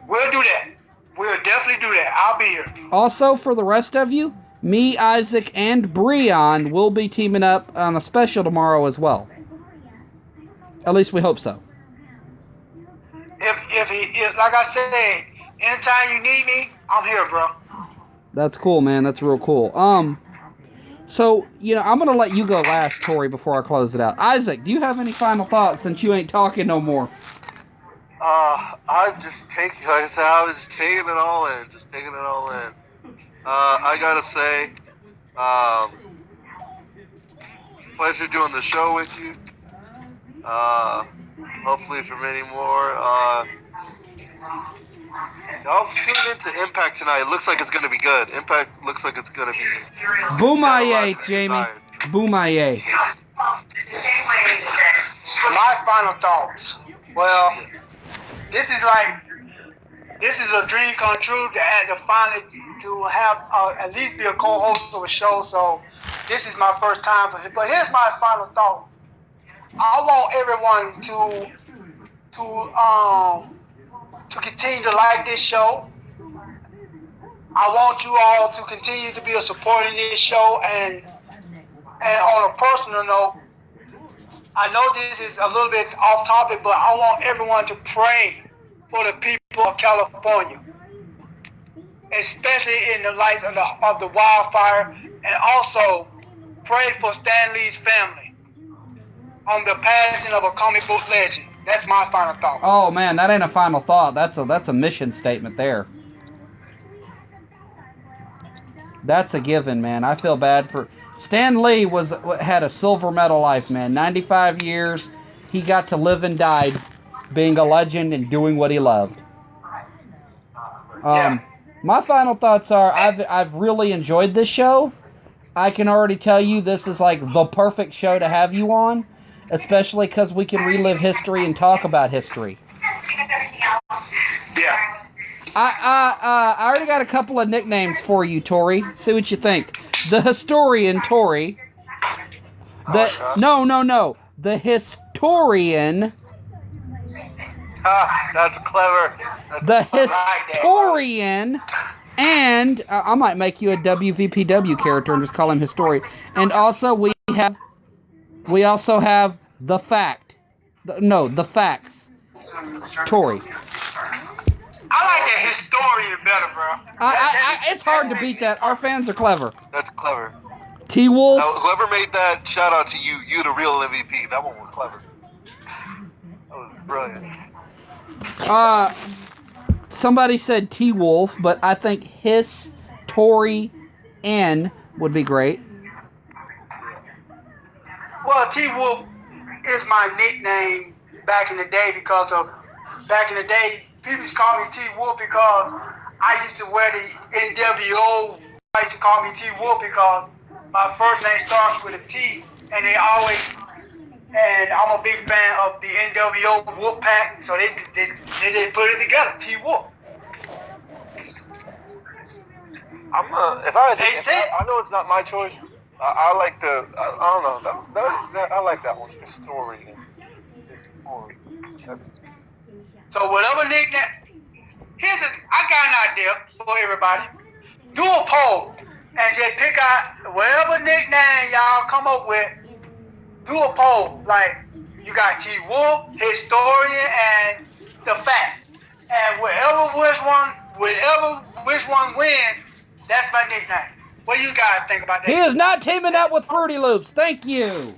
We'll do that. We'll definitely do that. I'll be here. Also, for the rest of you, me, Isaac, and Breon will be teaming up on a special tomorrow as well. At least we hope so. If like I said, anytime you need me, I'm here, bro. That's cool, man. That's real cool. So, I'm going to let you go last, Tori, before I close it out. Isaac, do you have any final thoughts since you ain't talking no more? I'm just taking, like I said, I was just taking it all in. I gotta say, pleasure doing the show with you. Hopefully for many more. I'll tune into Impact tonight. It looks like it's gonna be good. Impact looks like it's gonna be. Boomaye, Jamie. Boomaye. My final thoughts. Well, this is a dream come true to finally to have at least be a co-host of a show. So this is my first time for it. But here's my final thought. I want everyone to continue to like this show. I want you all to continue to be a supporter in this show, and on a personal note, I know this is a little bit off topic, but I want everyone to pray for the people of California, especially in the light of the wildfire, and also pray for Stan Lee's family on the passing of a comic book legend. That's my final thought. Oh man, that ain't a final thought. That's a mission statement there. That's a given, man. I feel bad for Stan Lee. Had a silver medal life, man. 95 years. He got to live and died being a legend and doing what he loved. My final thoughts are I've really enjoyed this show. I can already tell you this is like the perfect show to have you on, especially because we can relive history and talk about history. Yeah. I already got a couple of nicknames for you, Tori. See what you think. The Historian, Tori. No. The Historian. That's clever. The Historian. And I might make you a WVPW character and just call him Historian. And also we also have the Fact. The Facts. Tori. I like the Historian better, bro. It's hard to beat that. Our fans are clever. That's clever. T-Wolf. Now, whoever made that, shout out to you. You the real MVP. That one was clever. That was brilliant. Somebody said T-Wolf, but I think Tori N would be great. Well, T-Wolf is my nickname back in the day because people used to call me T-Wolf because I used to wear the NWO. I used to call me T-Wolf because my first name starts with a T, and and I'm a big fan of the NWO Wolfpack, so they just put it together, T-Wolf. I know it's not my choice. I like I don't know. I like that one. Historian. So whatever nickname, I got an idea for everybody. Do a poll and just pick out whatever nickname y'all come up with. Do a poll, like you got T-Wolf, Historian, and the Fact. And which one wins, that's my nickname. What do you guys think about that? He is not teaming up with Fruity Loops. Thank you.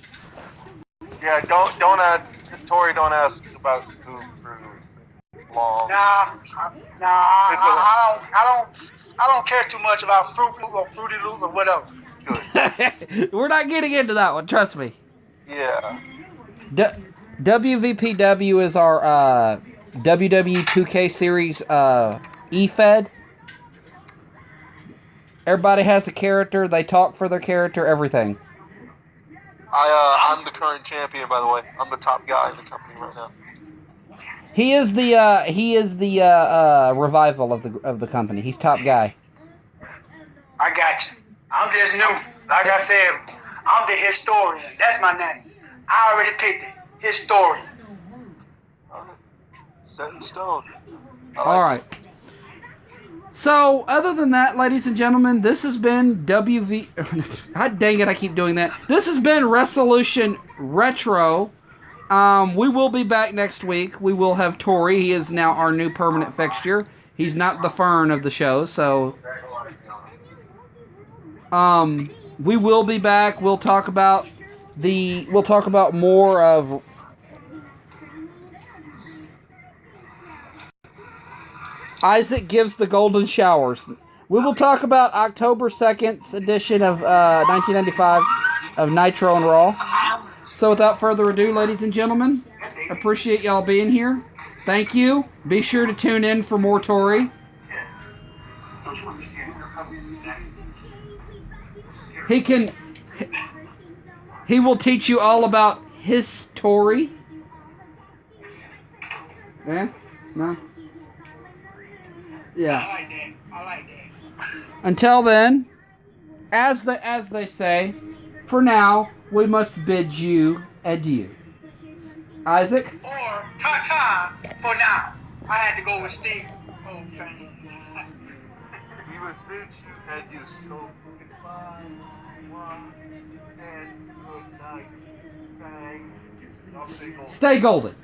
Yeah, don't ask Tori. Don't ask about who long. Nah. I don't care too much about Fruity Loops or whatever. Good. We're not getting into that one. Trust me. Yeah. WVPW is our WWE 2K series E-Fed. Everybody has a character. They talk for their character. Everything. I'm the current champion, by the way. I'm the top guy in the company right now. He is the revival of the company. He's top guy. I got you. I'm just new. Like I said, I'm the historian. That's my name. I already picked it. Historian. Set in stone. All right. So, other than that, ladies and gentlemen, this has been WV... God dang it, I keep doing that. This has been Wrestlution Retro. We will be back next week. We will have Tori. He is now our new permanent fixture. He's not the Fern of the show, so... we will be back. We'll talk about more of... Isaac gives the golden showers. We will talk about October 2nd's edition of 1995 of Nitro and Raw. So without further ado, ladies and gentlemen, appreciate y'all being here. Thank you. Be sure to tune in for more Tori. He will teach you all about his story. Yeah? No? Yeah. I like that. Until then, as they say, for now, we must bid you adieu. Isaac? Or ta-ta for now. I had to go with Steve. Okay. We must bid you adieu. So goodbye, and good night. Bang. Stay golden.